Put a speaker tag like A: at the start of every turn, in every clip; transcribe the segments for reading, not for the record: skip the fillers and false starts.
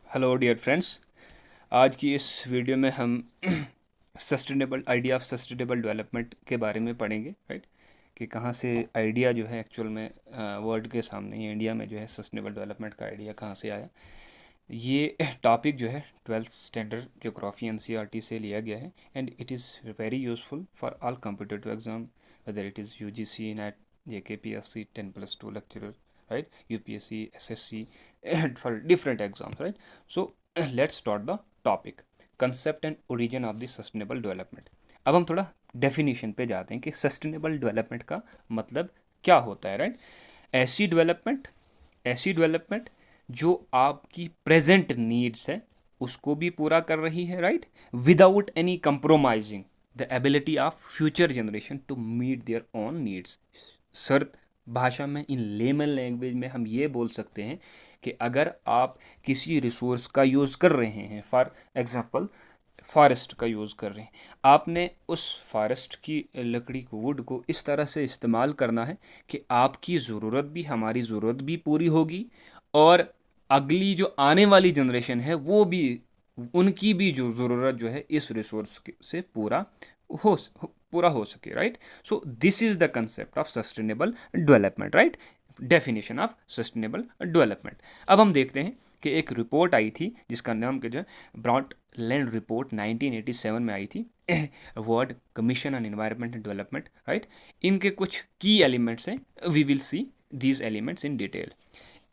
A: Hello dear friends. आज की इस वीडियो में हम sustainable idea of sustainable development के बारे में पढ़ेंगे, राइट। कि कहाँ से आइडिया जो है एक्चुअल में वर्ल्ड के सामने या इंडिया में जो है सस्टेनेबल डेवलपमेंट का आइडिया कहाँ से आया। ये टॉपिक जो है 12th स्टैंडर्ड ज्योग्राफी एनसीईआरटी से लिया गया है and it is very useful for all competitive exam, whether it is UGC, NET, JKPSC, 10+2 lecturer, right, UPSC, SSC, and for different exams, right. So let's start the topic, concept and origin of the sustainable development. अब हम थोड़ा definition पे जाते हैं कि sustainable development का मतलब क्या होता है, राइट। ऐसी डेवलपमेंट जो आपकी प्रेजेंट नीड्स है उसको भी पूरा कर रही है, right, without any compromising the ability of future generation to meet their own needs. सर भाषा में, इन लेमन लैंग्वेज में हम ये बोल सकते हैं कि अगर आप किसी रिसोर्स का यूज़ कर रहे हैं, फॉर एग्जांपल फॉरेस्ट का यूज़ कर रहे हैं, आपने उस फॉरेस्ट की लकड़ी को, वुड को इस तरह से इस्तेमाल करना है कि आपकी ज़रूरत भी, हमारी ज़रूरत भी पूरी होगी और अगली जो आने वाली जनरेशन है वो भी, उनकी भी जो ज़रूरत जो है इस रिसोर्स से हो पूरा हो सके, right. So this is the concept of sustainable development, right, definition of sustainable development. अब हम देखते हैं कि एक रिपोर्ट आई थी जिसका नाम जो है ब्रॉडलैंड रिपोर्ट 1987 में आई थी, world commission on environment and development, right. इनके कुछ की एलिमेंट्स हैं, we will see these elements in detail.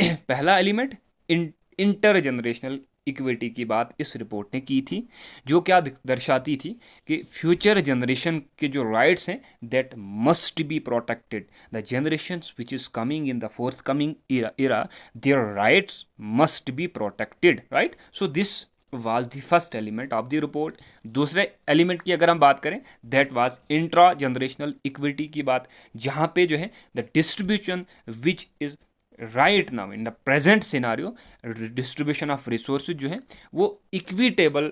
A: पहला एलिमेंट इंटर जनरेशनल इक्विटी की बात इस रिपोर्ट ने की थी, जो क्या दर्शाती थी कि फ्यूचर जनरेशन के जो राइट्स हैं that must be protected. The generations which is coming in the fourth coming era their rights must be protected, right. So this was the first element of the report. दूसरे element की अगर हम बात करें, that was intra generational equity की बात, जहाँ पे जो है the distribution which is right now in the present scenario, distribution of resources जो है वो इक्विटेबल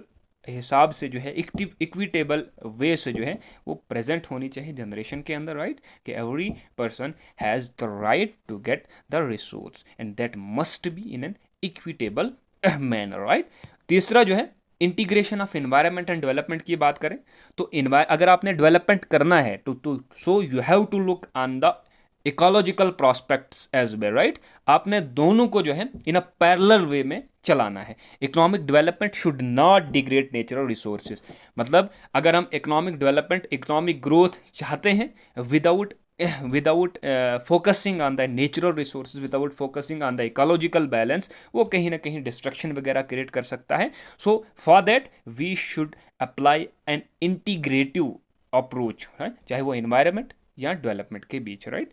A: हिसाब से जो है, इक्विटेबल वे से जो है वो प्रेजेंट होनी चाहिए जनरेशन के अंदर, राइट। कि every person has the right to get the resource and that must be in an equitable manner, right. तीसरा जो है integration of environment and development की बात करें तो अगर आपने डेवलपमेंट करना है तो so you have to look on the ecological prospects as well, right. आपने दोनों को जो है इन अ पैरेलल वे में चलाना है। Economic development should not degrade natural resources. मतलब अगर हम इकोनॉमिक डेवलपमेंट, इकोनॉमिक ग्रोथ चाहते हैं without focusing on the natural resources, without focusing on the ecological balance, वो कहीं ना कहीं डिस्ट्रक्शन वगैरह क्रिएट कर सकता है। So for that we should apply an integrative approach, चाहे वो इन्वायरमेंट या डेवलपमेंट के बीच, right.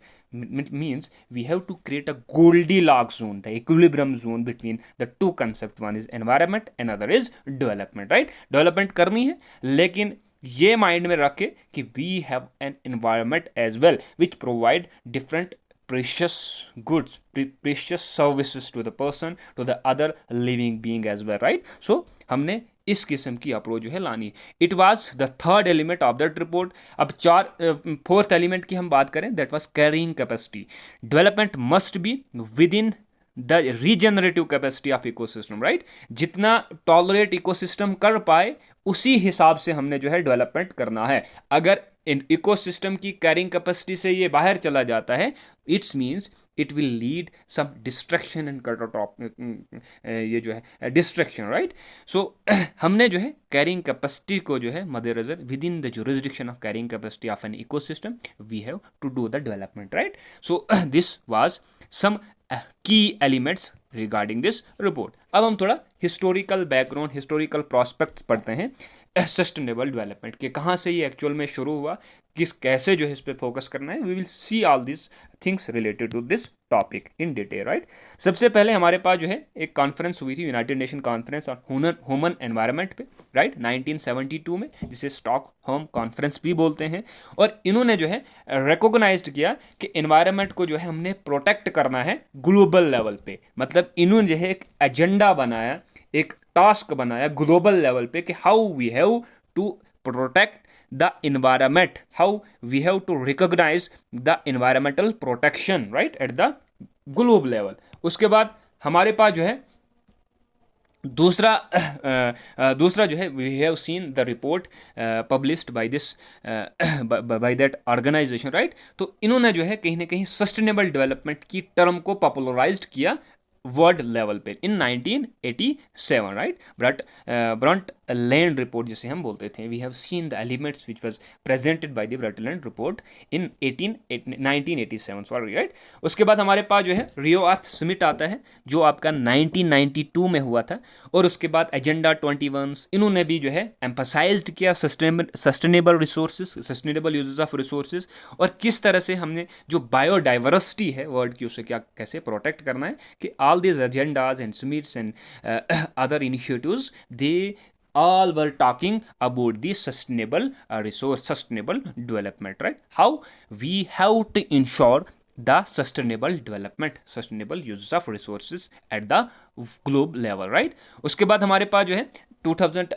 A: means we have to create a Goldilocks zone, the equilibrium zone between the two concepts. One is environment, another is development, right. Development करनी है लेकिन ये mind में रखे कि we have an environment as well which provide different precious goods, precious services to the person, to the other living being as well, right. So हमने इस किस्म की अप्रोच जो है लानी। It was the third element of that report. अब fourth element की हम बात करें, that was carrying capacity. Development must be with in the regenerative capacity of ecosystem, right. जितना टॉलरेट इकोसिस्टम कर पाए उसी हिसाब से हमने जो है डेवलपमेंट करना है। अगर इन इकोसिस्टम की कैरिंग कैपेसिटी से ये बाहर चला जाता है, it's means it will lead some destruction and ये जो है डिस्ट्रक्शन, राइट। सो हमने जो है कैरिंग कैपेसिटी को जो है मद्देनजर, within the jurisdiction of carrying capacity of an ecosystem we have to do the development, right. So this was some key elements regarding this report. अब हम थोड़ा हिस्टोरिकल बैकग्राउंड, हिस्टोरिकल प्रॉस्पेक्ट्स पढ़ते हैं sustainable development के, कहाँ से ये actual में शुरू हुआ, कैसे जो है इस पर फोकस करना है। We will see all this things related to this topic in detail, right. सबसे पहले हमारे पास जो है एक कॉन्फ्रेंस हुई थी, United nation conference on human environment पे, राइट, 1972 में, जिसे स्टॉकहोम कॉन्फ्रेंस भी बोलते हैं। और इन्होंने जो है रिकॉग्नाइज्ड किया कि एनवायरनमेंट को जो है हमने प्रोटेक्ट करना है ग्लोबल लेवल पे। मतलब इन्होंने जो है एक एजेंडा बनाया, एक टास्क बनाया ग्लोबल लेवल पे कि how we have to protect the environment, how we have to recognize the environmental protection, right, at the globe level. उसके बाद हमारे पास जो है दूसरा जो है, we have seen the report published by this by that organization, right. तो इन्होंने जो है कहीं ना कहीं सस्टेनेबल डेवलपमेंट की टर्म को पॉपुलराइज्ड किया वर्ल्ड लेवल पे in 1987, right. Brundtland report जिसे हम बोलते थे, we have seen the elements which was presented by the Brundtland report in 1987, sorry, right. उसके बाद हमारे पास जो है रियो अर्थ समिट आता है, जो आपका 1992 में हुआ था। और उसके बाद एजेंडा 21, इन्होंने भी जो है एम्फसाइज्ड किया sustainable resources, sustainable uses of resources, और किस तरह से हमने जो बायोडाइवर्सिटी है वर्ल्ड की, उससे क्या कैसे प्रोटेक्ट करना है, कि all these agendas and summits and other initiatives, they all were talking about the sustainable development, right? How we have to ensure the sustainable uses of resources at the globe level, right? उसके बाद हमारे पास जो है 2000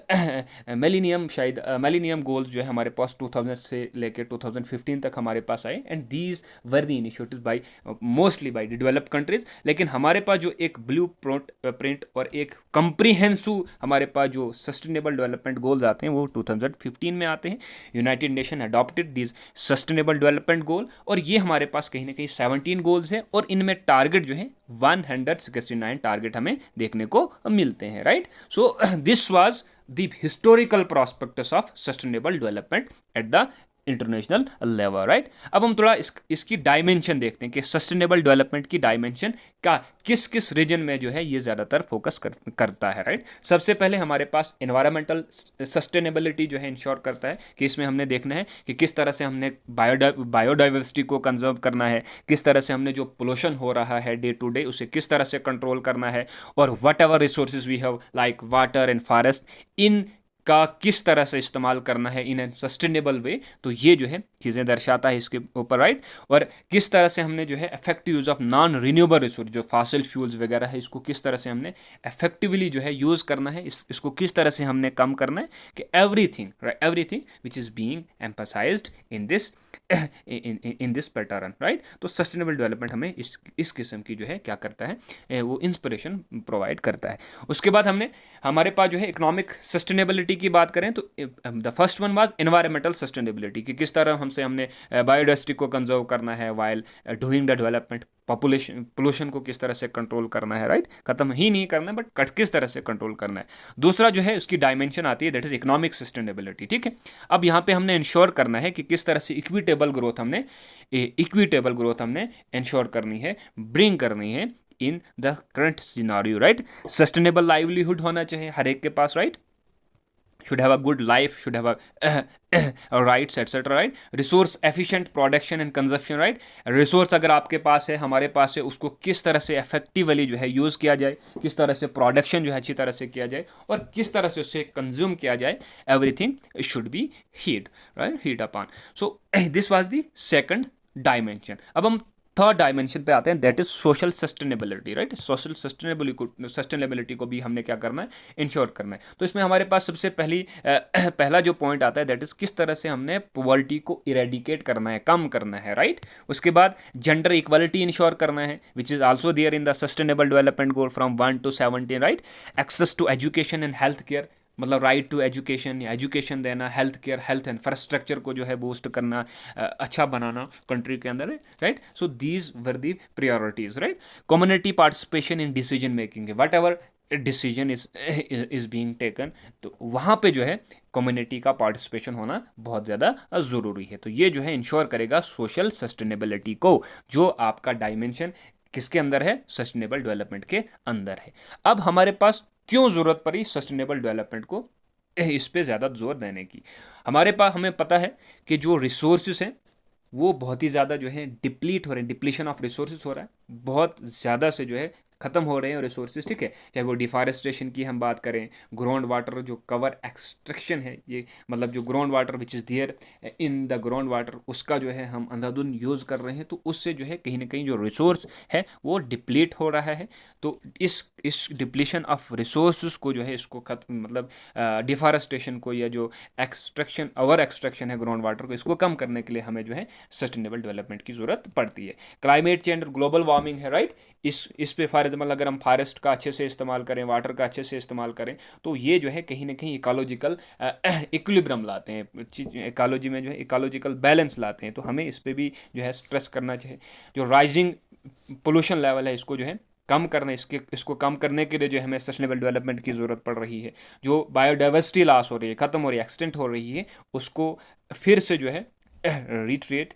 A: millennium, शायद millennium goals जो है हमारे पास 2000 से लेकर 2015 तक हमारे पास आए, and these were the initiatives bye mostly by the developed countries. लेकिन हमारे पास जो एक ब्लू प्रिंट और एक कंप्रीहेंसिव हमारे पास जो सस्टेनेबल डेवलपमेंट गोल्स आते हैं वो 2015 में आते हैं। United nation adopted these sustainable development गोल, और ये हमारे पास कहीं ना कहीं 17 गोल्स हैं, और इनमें टारगेट जो है 169 टारगेट हमें देखने को मिलते हैं, right. So this was the historical prospectus of sustainable development at the international level, right. अब हम थोड़ा इसकी डायमेंशन देखते हैं कि सस्टेनेबल डेवलपमेंट की डायमेंशन का किस किस रीजन में जो है ये ज़्यादातर फोकस करता है, राइट। सबसे पहले हमारे पास एनवायरमेंटल सस्टेनेबिलिटी जो है इंश्योर करता है, कि इसमें हमने देखना है कि किस तरह से हमने बायोडाइवर्सिटी को कंजर्व करना है, किस तरह से हमने जो पोल्यूशन हो रहा है डे टू डे उसे किस तरह से कंट्रोल करना है, और whatever resources we have like water and forest, इन का किस तरह से इस्तेमाल करना है इन एन सस्टेनेबल वे। तो ये जो है चीज़ें दर्शाता है इसके ऊपर, राइट। और किस तरह से हमने जो है effective use of non renewable resource, जो फॉसिल फ्यूल्स वगैरह है, इसको किस तरह से हमने इफेक्टिवली जो है यूज़ करना है, इसको किस तरह से हमने कम करना है, कि everything which is being emphasised in this pattern, right. तो सस्टेनेबल डेवलपमेंट हमें इस किस्म की जो है क्या करता है, वो इंस्पिरेशन प्रोवाइड करता है। उसके बाद हमारे पास जो है इकोनॉमिक सस्टेनेबिलिटी की बात करें तो the first one was environmental sustainability, कि किस तरह हमने बायोडाइवर्सिटी को कंजर्व करना है while doing the development, pollution को किस तरह से कंट्रोल करना है, राइट। खत्म ही नहीं करना है, बट किस तरह से कंट्रोल करना है। दूसरा जो है उसकी डायमेंशन आती है, दैट इज इकोनॉमिक सस्टेनेबिलिटी, ठीक है। अब यहाँ पे हमने इंश्योर करना है कि किस तरह से इक्विटेबल ग्रोथ हमने इंश्योर करनी है, ब्रिंग करनी है in the current scenario, right. Sustainable livelihood होना चाहिए हर एक के पास, right. should have a good life, should have a rights etc, right। Resource efficient production and consumption, right. Resource अगर आपके पास है, हमारे पास है, उसको किस तरह से इफेक्टिवली जो है यूज़ किया जाए, किस तरह से प्रोडक्शन जो है अच्छी तरह से किया जाए, और किस तरह से उससे कंज्यूम किया जाए, everything should be heat upon. So this was the second dimension. अब हम थर्ड डायमेंशन पे आते हैं, that is social sustainability, right. Social sustainability को भी हमने क्या करना है, इंश्योर करना है। तो इसमें हमारे पास सबसे पहला जो पॉइंट आता है, दैट इज किस तरह से हमने पॉवर्टी को इरेडिकेट करना है, कम करना है, राइट। उसके बाद जेंडर इक्वालिटी इंश्योर करना है, which is also there in the sustainable development goal from 1 to 17, right. Access to education and health care, मतलब राइट टू एजुकेशन, या एजुकेशन देना, हेल्थ केयर, हेल्थ इंफ्रास्ट्रक्चर को जो है बूस्ट करना, अच्छा बनाना कंट्री के अंदर, right. So these were the priorities, right. Community participation in decision making, what ever decision is being taken, तो वहाँ पे जो है कम्युनिटी का पार्टिसिपेशन होना बहुत ज़्यादा ज़रूरी है। तो ये जो है इंश्योर करेगा सोशल सस्टेनेबिलिटी को, जो आपका डायमेंशन किसके अंदर है, सस्टेनेबल डेवलपमेंट के अंदर है। अब हमारे पास क्यों ज़रूरत पड़ी सस्टेनेबल डेवलपमेंट को इस पे ज़्यादा जोर देने की। हमें पता है कि जो रिसोर्सेज हैं वो बहुत ही ज़्यादा जो है डिप्लीट हो रहे हैं, डिप्लीशन ऑफ रिसोर्सेज हो रहा है, बहुत ज़्यादा से जो है ख़त्म हो रहे हैं रिसोर्सेज, ठीक है। चाहे वो डिफॉरेस्टेशन की हम बात करें, ग्राउंड वाटर जो कवर एक्सट्रैक्शन है, ये मतलब जो ground water which is there in the ground water, उसका जो है हम अंधाधुन यूज़ कर रहे हैं, तो उससे जो है कहीं ना कहीं जो रिसोर्स है वो डिप्लीट हो रहा है। तो इस डिप्लीशन ऑफ रिसोर्स को जो है इसको खत्म, मतलब डिफॉरेस्टेशन को, या जो एक्सट्रैक्शन है ग्राउंड वाटर को, इसको कम करने के लिए हमें जो है सस्टेनेबल डेवलपमेंट की ज़रूरत पड़ती है। क्लाइमेट चेंज और ग्लोबल वार्मिंग है, राइट। इस पे फॉर फॉर एग्जाम्पल अगर हम फॉरेस्ट का अच्छे से इस्तेमाल करें, वाटर का अच्छे से इस्तेमाल करें, तो ये जो है कहीं ना कहीं इकोलॉजिकल इक्विलिब्रियम लाते हैं, इकोलॉजी में जो है इकोलॉजिकल बैलेंस लाते हैं। तो हमें इस पर भी जो है स्ट्रेस करना चाहिए। जो राइजिंग पोल्यूशन लेवल है इसको जो है कम करना, इसको कम करने के लिए जो हमें सस्टेनेबल डेवलपमेंट की ज़रूरत पड़ रही है। जो बायोडाइवर्सिटी लॉस हो रही है, ख़त्म हो रही है, एक्सटेंट हो रही है, उसको फिर से जो है रिट्रेट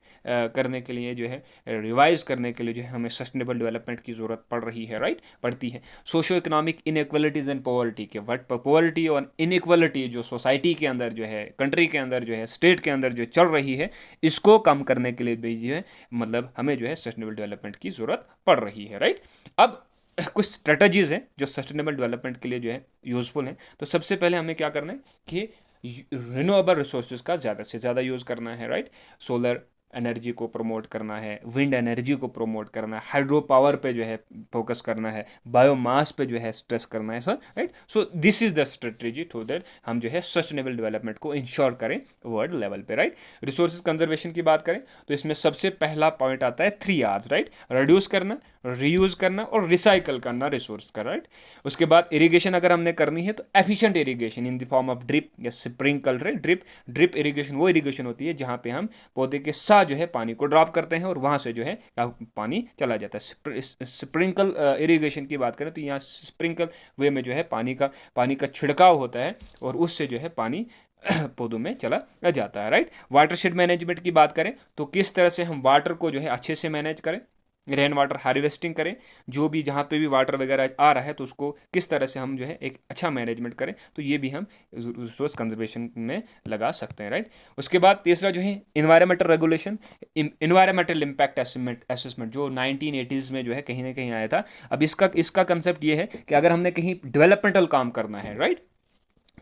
A: करने के लिए जो है, रिवाइज करने के लिए जो है हमें सस्टेनेबल डेवलपमेंट की ज़रूरत पड़ रही है, राइट, पड़ती है। Socio economic inequalities and poverty के वट पॉवर्टी और इनइक्वलिटी जो सोसाइटी के अंदर जो है, कंट्री के अंदर जो है, स्टेट के अंदर जो चल रही है, इसको कम करने के लिए भी जो है मतलब हमें जो है सस्टेनेबल डेवलपमेंट की ज़रूरत पड़ रही है, राइट। अब कुछ स्ट्रेटजीज़ हैं जो सस्टेनेबल डेवलपमेंट के लिए जो है यूज़फुल हैं। तो सबसे पहले हमें क्या करना है कि रिन्यूएबल रिसोर्सेज का ज़्यादा से ज़्यादा यूज़ करना है, राइट। सोलर एनर्जी को प्रमोट करना है, विंड एनर्जी को प्रमोट करना है, हाइड्रो पावर पे जो है फोकस करना है, बायोमास पे जो है स्ट्रेस करना है, sir, right. So this is the strategy to that हम जो है सस्टेनेबल डेवलपमेंट को इंश्योर करें वर्ल्ड लेवल पे, राइट। रिसोर्सेज कंजर्वेशन की बात करें तो इसमें सबसे पहला पॉइंट आता है 3 R's, राइट। रिड्यूस करना, रीयूज करना और रिसाइकल करना रिसोर्स का, राइट। उसके बाद इरिगेशन अगर हमने करनी है तो efficient irrigation in the form of drip या स्प्रिंकल, राइट। ड्रिप इरिगेशन वो इरिगेशन होती है जहाँ पे हम पौधे के साथ जो है पानी को ड्रॉप करते हैं और वहाँ से जो है पानी चला जाता है। स्प्रिंकल इरिगेशन की बात करें तो यहाँ स्प्रिंकल वे में जो है पानी का छिड़काव होता है और उससे जो है पानी पौधों में चला जाता है, राइट। वाटरशेड मैनेजमेंट की बात करें तो किस तरह से हम वाटर को जो है अच्छे से मैनेज करें, रेन वाटर हार्वेस्टिंग करें, जो भी जहाँ पे भी वाटर वगैरह आ रहा है तो उसको किस तरह से हम जो है एक अच्छा मैनेजमेंट करें, तो ये भी हम रिसोर्स कंजर्वेशन में लगा सकते हैं, राइट। उसके बाद तीसरा जो है environmental regulation, environmental impact assessment जो 1980s में जो है कहीं ना कहीं आया था। अब इसका कंसेप्ट ये है कि अगर हमने कहीं डेवलपमेंटल काम करना है, राइट,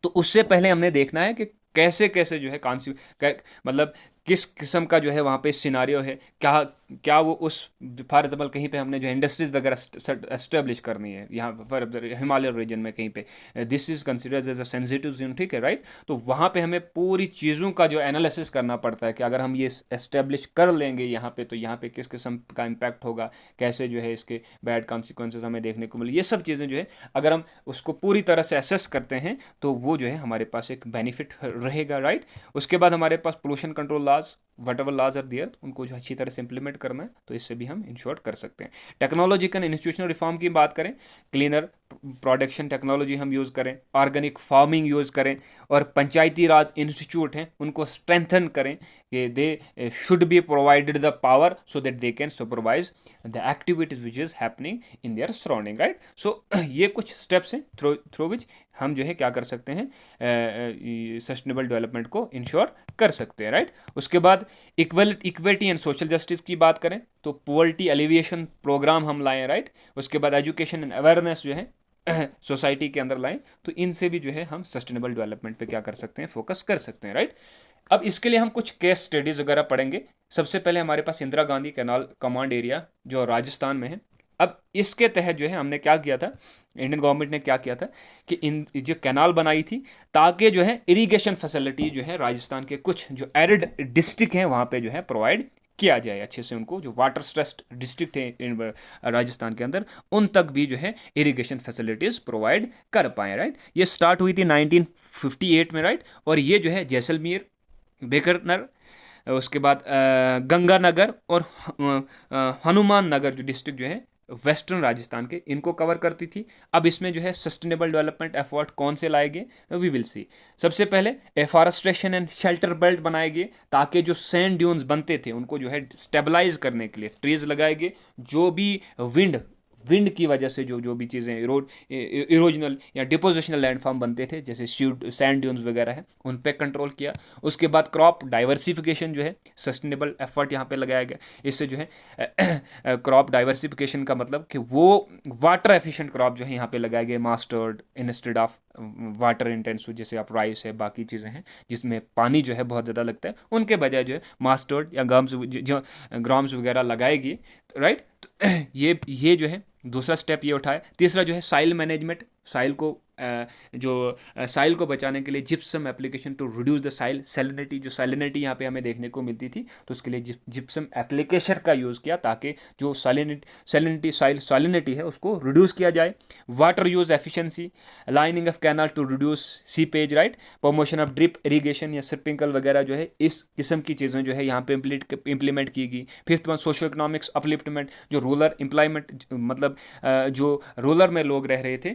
A: तो उससे पहले हमने देखना है कि कैसे कैसे जो है मतलब किस किस्म का जो है वहाँ पे सिनारियो है, क्या क्या वो उस फॉर एग्जाम्पल कहीं पे हमने जो इंडस्ट्रीज वगैरह एस्टेब्लिश करनी है यहाँ फॉर हिमालय रीजन में कहीं पे, this is considered as a sensitive zone, ठीक है, राइट। तो वहाँ पे हमें पूरी चीज़ों का जो एनालिसिस करना पड़ता है कि अगर हम ये एस्टेब्लिश कर लेंगे यहाँ पे तो यहाँ पे किस किस्म का इम्पैक्ट होगा, कैसे जो है इसके बैड कॉन्सिक्वेंसेज हमें देखने को मिले, ये सब चीज़ें जो है अगर हम उसको पूरी तरह से असेस करते हैं तो वो जो है हमारे पास एक बेनिफिट रहेगा, राइट। उसके बाद हमारे पास pollution control laws, whatever laws are there, उनको जो अच्छी तरह से इंप्लीमेंट करना है, तो इससे भी हम इंश्योर कर सकते हैं। टेक्नोलॉजिकल इंस्टीट्यूशनल रिफॉर्म की बात करें, क्लीनर प्रोडक्शन टेक्नोलॉजी हम यूज़ करें, ऑर्गेनिक फार्मिंग यूज़ करें और पंचायती राज इंस्टीट्यूट हैं उनको स्ट्रेंथन करें कि they should be provided the power so that they can supervise the activities which is happening in their surrounding, right. So ये कुछ स्टेप्स हैं थ्रू विच हम जो है क्या कर सकते हैं, सस्टेनेबल डेवलपमेंट को इंश्योर कर सकते हैं, राइट। उसके बाद इक्विटी एंड सोशल जस्टिस की बात करें तो पॉवर्टी एलिविएशन प्रोग्राम हम लाएं, राइट। उसके बाद एजुकेशन एंड अवेयरनेस जो है सोसाइटी के अंदर लाएं, तो इनसे भी जो है हम सस्टेनेबल डेवलपमेंट पे क्या कर सकते हैं, फोकस कर सकते हैं, राइट। अब इसके लिए हम कुछ केस स्टडीज वगैरह पढ़ेंगे। सबसे पहले हमारे पास Indira Gandhi canal command area जो राजस्थान में है। अब इसके तहत जो है हमने क्या किया था, इंडियन गवर्नमेंट ने क्या किया था कि इन जो कैनाल बनाई थी ताकि जो है इरिगेशन फैसिलिटी जो है राजस्थान के कुछ जो एरिड डिस्ट्रिक्ट हैं वहाँ पे जो है प्रोवाइड किया जाए अच्छे से, उनको जो वाटर स्ट्रेस्ड डिस्ट्रिक्ट है राजस्थान के अंदर उन तक भी जो है इरिगेशन फैसिलिटीज़ प्रोवाइड कर पाए, राइट। ये स्टार्ट हुई थी 1958 में, राइट। और ये जो है जैसलमेर, बेकरनर, उसके बाद गंगानगर और हनुमान नगर जो डिस्ट्रिक्ट जो है वेस्टर्न राजस्थान के, इनको कवर करती थी। अब इसमें जो है सस्टेनेबल डेवलपमेंट एफर्ट कौन से लाए गए, वी विल सी। सबसे पहले एफॉरेस्ट्रेशन एंड शेल्टर बेल्ट बनाए गए ताकि जो सैंड ड्यून्स बनते थे उनको जो है स्टेबलाइज करने के लिए ट्रीज लगाए गए। जो भी विंड की वजह से जो भी चीज़ें इरोजनल या डिपोजिशनल लैंडफॉर्म बनते थे जैसे सैंड ड्यून्स वगैरह है उन पे कंट्रोल किया। उसके बाद क्रॉप डाइवर्सिफिकेशन जो है सस्टेनेबल एफर्ट यहाँ पे लगाया गया। इससे जो है क्रॉप डाइवर्सिफिकेशन का मतलब कि वो वाटर एफिशिएंट क्रॉप जो है यहाँ पे लगाए गए, mastered instead of water intensive, जैसे आप राइस है बाकी चीज़ें हैं जिसमें पानी जो है बहुत ज़्यादा लगता है, उनके बजाय जो है मास्टर्ड या ग्राम्स वगैरह लगाएगी, राइट। तो ये जो है दूसरा स्टेप ये उठाए। तीसरा जो है साइल मैनेजमेंट, साइल को जो साइल को बचाने के लिए gypsum application to reduce the soil salinity, जो सैलिनिटी यहाँ पे हमें देखने को मिलती थी, तो उसके लिए जिप्सम एप्लीकेशन का यूज़ किया ताकि जो सैलिनिटी साइल सैलिनिटी है उसको रिड्यूस किया जाए। Water use efficiency, lining of canal to reduce seepage, right, promotion of drip irrigation या स्प्रिंकल वगैरह जो है इस किस्म की चीज़ें जो है यहाँ पे इम्प्लीमेंट की गई। Fifth one socio economics upliftment, जो रूरल एम्प्लॉयमेंट मतलब जो रूरल में लोग रह रहे थे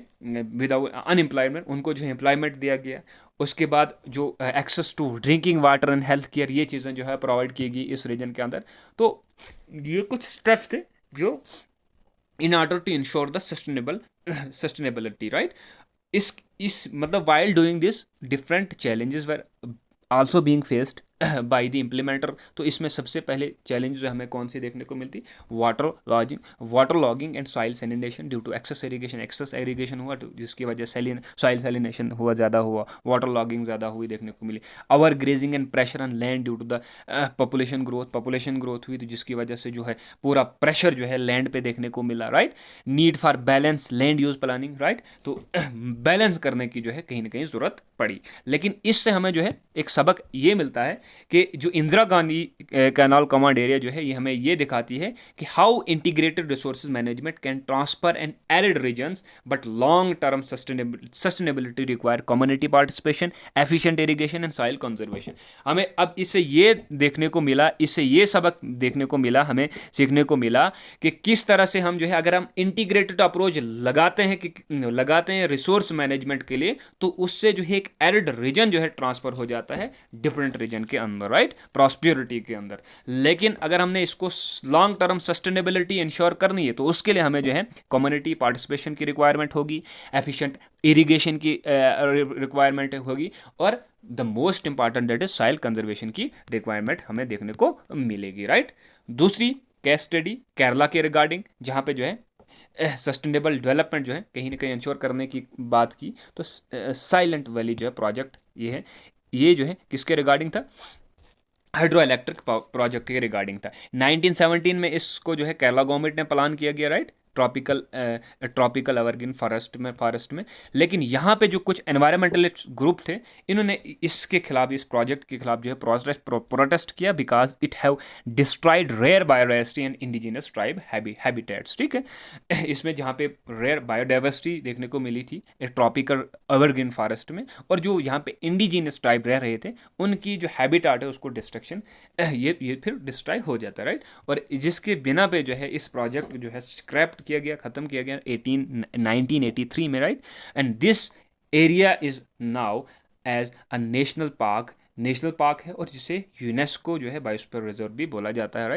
A: विदाउट अनएम्प्लॉयमेंट, उनको जो है एम्प्लॉयमेंट दिया गया। उसके बाद जो access to drinking water and health care, ये चीज़ें जो है प्रोवाइड की गई इस रीजन के अंदर। तो ये कुछ स्टेप्स थे जो in order to ensure the sustainability, right. इस मतलब while doing this different challenges were also being faced by the implementer. तो इसमें सबसे पहले चैलेंज जो हमें कौन सी देखने को मिलती, water logging and soil salination due to excess irrigation हुआ, तो जिसकी वजह से सॉइल सैलिनेशन हुआ, ज़्यादा हुआ, वाटर लॉगिंग ज़्यादा हुई देखने को मिली। Over grazing and pressure on land due to the population growth हुई, तो जिसकी वजह से जो है पूरा प्रेशर जो है लैंड पे देखने को मिला, right. Need for balance land use planning, right, तो बैलेंस करने की जो है कहीं ना कहीं ज़रूरत पड़ी। लेकिन इससे हमें जो है एक सबक ये मिलता है कि जो Indira Gandhi canal command area जो है ये हमें ये दिखाती है कि how integrated resources management can transfer and arid regions, but long term sustainability require community participation, efficient irrigation and soil conservation. हमें अब इससे ये देखने को मिला, इससे ये सबक देखने को मिला, हमें सीखने को मिला कि किस तरह से हम जो है अगर हम इंटीग्रेटेड अप्रोच लगाते हैं रिसोर्स मैनेजमेंट के लिए, तो उससे जो है एक एरिड रीजन जो है ट्रांसफर हो जाता है डिफरेंट रीजन के अंदर, राइट, प्रॉस्पेरिटी के अंदर। लेकिन अगर हमने इसको लॉन्ग टर्म सस्टेनेबिलिटी इंश्योर करनी है तो उसके लिए हमें जो है कम्युनिटी पार्टिसिपेशन की रिक्वायरमेंट होगी, एफिशिएंट इरिगेशन की रिक्वायरमेंट होगी, और the most important that is soil conservation की रिक्वायरमेंट हमें देखने को मिलेगी, राइट। दूसरी केस स्टडी केरला के रिगार्डिंग, जहाँ पे जो है सस्टेनेबल डेवलपमेंट जो है कहीं ना कहीं इंश्योर करने की बात की, तो साइलेंट वैली जो है प्रोजेक्ट ये जो है किसके रिगार्डिंग था, हाइड्रो इलेक्ट्रिक प्रोजेक्ट के रिगार्डिंग था। 1917 में इसको जो है केरला गवर्नमेंट ने प्लान किया गया, राइट, ट्रॉपिकल एवरग्रीन फॉरेस्ट में। लेकिन यहाँ पे जो कुछ एनवायरमेंटलिस्ट ग्रुप थे, इन्होंने इसके खिलाफ, इस प्रोजेक्ट के खिलाफ जो है प्रोटेस्ट किया, because it have destroyed rare biodiversity and indigenous tribe habitats, ठीक है। इसमें जहाँ पे रेयर बायोडाइवर्सिटी देखने को मिली थी ट्रॉपिकल एवरग्रीन फॉरेस्ट में, और जो यहाँ पे इंडिजिनस ट्राइब रह रहे थे उनकी जो हैबिटाट है उसको डिस्ट्रक्शन ये फिर डिस्ट्रॉय हो जाता है, राइट। और जिसके बिना पे जो है इस प्रोजेक्ट जो है स्क्रैप किया गया, ख़त्म किया गया 1983 में, right. And this area is now as a national park है, और जिसे यूनेस्को जो है बायोस्फीयर रिजर्व भी बोला जाता है,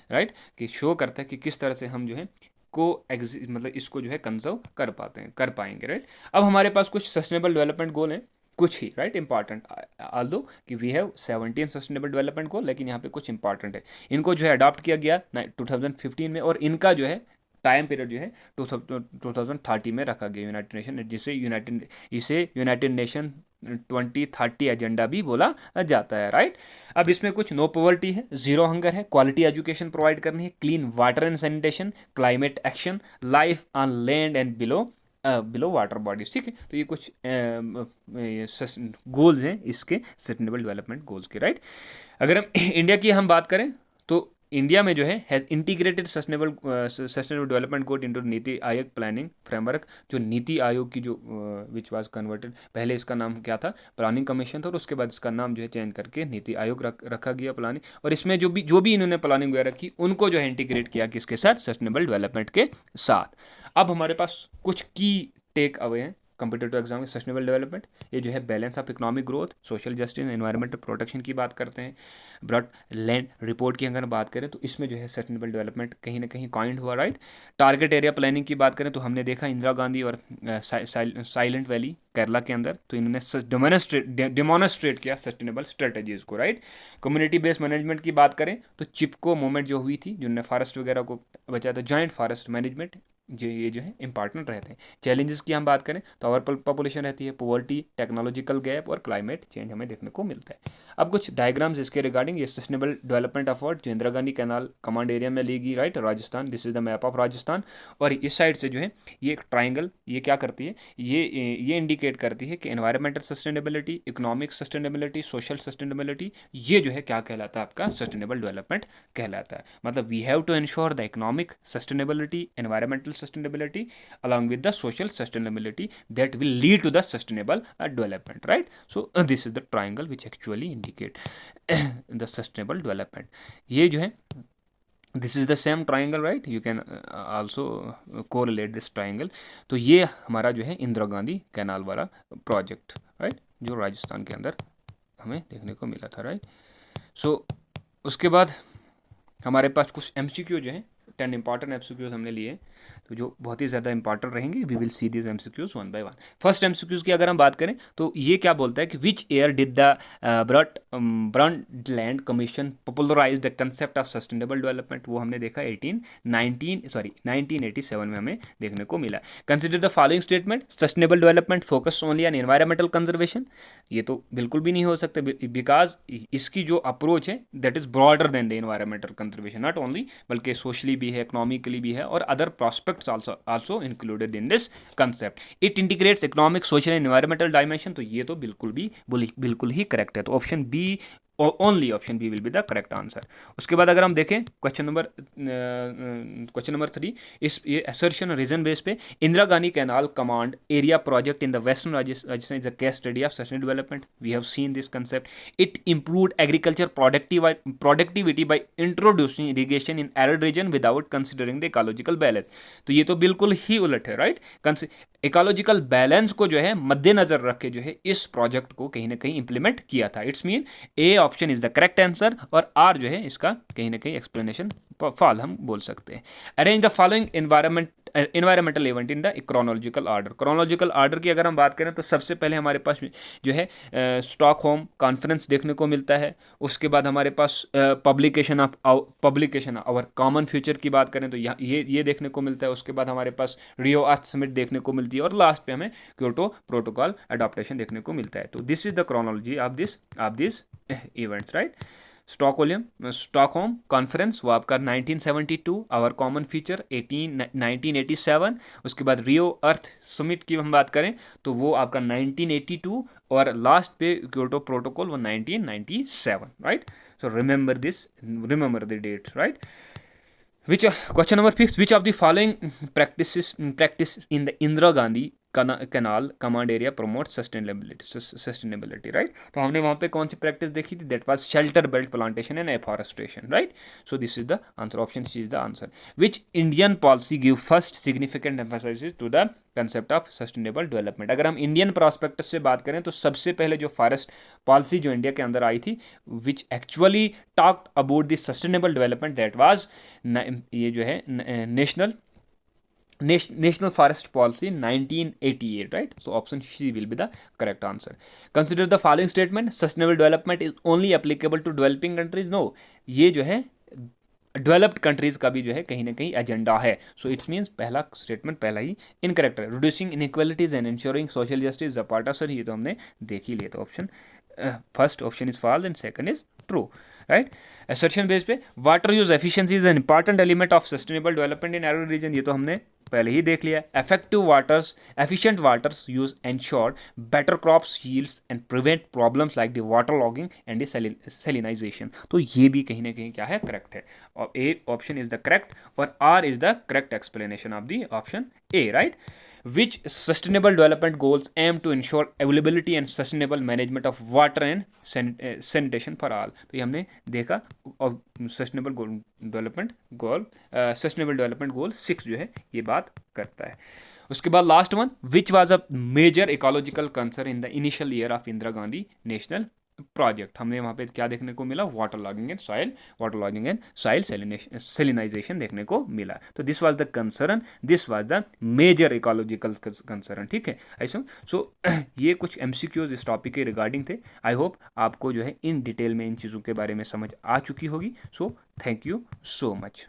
A: राइट, कि शो करता है कि किस तरह से हम जो है मतलब इसको जो है कंजर्व कर पाएंगे, राइट। अब हमारे पास कुछ सस्टेनेबल डेवलपमेंट गोल हैं, कुछ ही, राइट, इंपॉर्टेंट, ऑल्दो कि we have 17 sustainable development goal, लेकिन यहाँ पे कुछ इंपॉर्टेंट है। इनको जो है अडॉप्ट किया गया 2015 में, और इनका जो है टाइम पीरियड जो है 2030 में रखा गया यूनाइटेड नेशन, जिसे यूनाइटेड नेशन 2030 एजेंडा भी बोला जाता है, राइट। अब इसमें कुछ नो पॉवर्टी है, जीरो हंगर है, क्वालिटी एजुकेशन प्रोवाइड करनी है, clean water and sanitation, climate action, life on land and below water bodies, ठीक है। तो ये कुछ गोल्स हैं इसके सस्टेनेबल डेवलपमेंट गोल्स के, राइट। अगर हम इंडिया की हम बात करें तो इंडिया में जो है has integrated sustainable development goal into NITI Aayog planning framework, जो नीति आयोग की जो विच वाज कन्वर्टेड, पहले इसका नाम क्या था, प्लानिंग कमीशन था, और उसके बाद इसका नाम जो है चेंज करके नीति आयोग रखा गया प्लानिंग। और इसमें जो भी इन्होंने प्लानिंग वगैरह की उनको जो है इंटीग्रेट किया किसके साथ, सस्टेनेबल डेवलपमेंट के साथ। अब हमारे पास कुछ की टेक अवे हैं कम्पिटेटिव एग्जाम में सस्टेनेबल डेवलपमेंट, ये जो है balance of economic growth, social justice, environmental protection की बात करते हैं। ब्रॉड लैंड रिपोर्ट की अगर बात करें तो इसमें जो है सस्टेनेबल डेवलपमेंट कहीं ना कहीं कॉइंड हुआ, राइट। टारगेट एरिया प्लानिंग की बात करें तो हमने देखा इंदिरा गांधी और साइलेंट वैली केरला के अंदर, तो इन्होंने डेमोनस्ट्रेट किया सस्टेनेबल स्ट्रेटजीज को, राइट। कम्युनिटी बेस्ड मैनेजमेंट की बात करें तो चिपको मूवमेंट जो हुई थी, जिन्होंने फॉरेस्ट वगैरह को बचाया था, जॉइंट फॉरेस्ट मैनेजमेंट, ये जो है इंपॉर्टेंट रहते हैं। चैलेंजेस की हम बात करें तो ओवर पॉपुलेशन रहती है, पॉवर्टी, टेक्नोलॉजिकल गैप और क्लाइमेट चेंज हमें देखने को मिलता है। अब कुछ डायग्राम्स इसके रिगार्डिंग, ये सस्टेनेबल डेवलपमेंट एफर्ट जो Indira Gandhi canal command area में ली गई, right, Rajasthan, this is the map of Rajasthan. और इस साइड से जो है ये एक ट्राइंगल, ये क्या करती है, ये इंडिकेट करती है कि environmental sustainability, economic sustainability, social sustainability, ये जो है क्या कहलाता है, आपका सस्टेनेबल डेवलपमेंट कहलाता है। मतलब we have to ensure the economic sustainability, environmental sustainability along with the social sustainability that will lead to the sustainable development, right? So this is the triangle which actually indicate the sustainable development. ये जो है this is the same triangle, right, you can also correlate this triangle. तो ये हमारा जो है Indira Gandhi canal वाला project, right, जो राजस्थान के अंदर हमें देखने को मिला था, राइट। सो उसके बाद हमारे पास कुछ एमसीक्यू जो है 10 इंपॉर्टेंट एमसीक्यूज हमने लिए, तो जो बहुत ही ज़्यादा इंपॉर्टेंट रहेंगे। We will see this MCQs one by one. First MCQs की अगर हम बात करें तो ये क्या बोलता है कि which year did the Brundtland commission popularise the concept of sustainable development. वो हमने देखा 1987 में हमें देखने को मिला। Consider the following statement, sustainable development focus only on environmental conservation. ये तो बिल्कुल भी नहीं हो सकता, बिकॉज इसकी जो अप्रोच है that is broader then the environmental conservation, not only, बल्कि सोशली भी है, इकोनॉमिकली भी है, और other prospects also included in this concept. It integrates economic, social and environmental dimension. तो ये तो बिल्कुल ही करेक्ट है। तो option B, only option B will be the correct answer. उसके बाद अगर हम देखें क्वेश्चन नंबर 3, इस ये असर्शन रीजन बेस पे, Indira Gandhi canal command area project in the western Rajasthan is a case study of sustainable development. We have seen this concept. It improved agriculture productivity by introducing irrigation in arid region without considering the ecological balance. तो ये तो बिल्कुल ही उलट है, right. Ecological balance को जो है मद्देनजर रख के जो है इस प्रोजेक्ट को कहीं ना कहीं इंप्लीमेंट किया था। It's mean A option is the correct answer, और आर जो है इसका कहीं ना कहीं एक्सप्लेनेशन फॉल हम बोल सकते हैं। Arrange the following environmental event in the chronological order. Chronological order की अगर हम बात करें तो सबसे पहले हमारे पास जो है स्टॉकहोम कॉन्फ्रेंस देखने को मिलता है। उसके बाद हमारे पास पब्लिकेशन आवर कॉमन फ्यूचर की बात करें तो ये देखने को मिलता है। उसके बाद हमारे पास रियो अर्थ समिट देखने को मिलती है, और लास्ट पे हमें क्योटो प्रोटोकॉल अडॉप्टेशन देखने को मिलता है। तो this is the chronology of this events, right. Stockholm conference वो आपका 1972, आवर कॉमन फीचर 1987। उसके बाद रियो अर्थ समिट की हम बात करें तो वो आपका 1982, और लास्ट पे क्योटो प्रोटोकॉल वो 1997, right. So remember the dates, right. Which question number 5, which of the following practice in the Indira Gandhi canal command area promotes sustainability, right? तो हमने वहाँ पे कौन सी प्रैक्टिस देखी थी, that was shelter belt plantation and afforestation, right? So this is the answer, option C is the answer. Which Indian policy give first significant emphasis to the concept of sustainable development. अगर हम Indian prospectus से बात करें तो सबसे पहले जो forest policy जो इंडिया के अंदर आई थी which actually talked about the sustainable development, that was ये जो है national forest policy 1988, right. So option C will be the correct answer. Consider the following statement, sustainable development is only applicable to developing countries. No, ये जो है developed countries का भी जो है कहीं ना कहीं एजेंडा है। सो इट्स मीन्स पहला स्टेटमेंट पहला ही इनकरेक्ट है। Reducing inequalities and ensuring social justice a part of, sir ये तो हमने देख ही लिया। तो option first option is false and second is true, right. Assertion base पे water use efficiency is an important element of sustainable development in arid region, ये तो हमने पहले ही देख लिया। Efficient waters use ensure better crops yields and prevent problems like the water logging and salinisation. तो ये भी कहीं ना कहीं क्या है, करेक्ट है, और a option is the correct, और r is the correct explanation of the option a, right. Which sustainable development goals aim to ensure availability and sustainable management of water and sanitation for all? तो ये हमने देखा, और sustainable development गोल 6 जो है ये बात करता है। उसके बाद last one, which was a major ecological concern in the initial year of Indira Gandhi national project. हमने वहाँ पे क्या देखने को मिला, water logging and soil salinization देखने को मिला। तो this was the concern, this was the major ecological concern, ठीक है ऐसा। सो ये कुछ एमसीक्यूज इस टॉपिक के रिगार्डिंग थे। आई होप आपको जो है इन डिटेल में इन चीज़ों के बारे में समझ आ चुकी होगी। So thank you so much.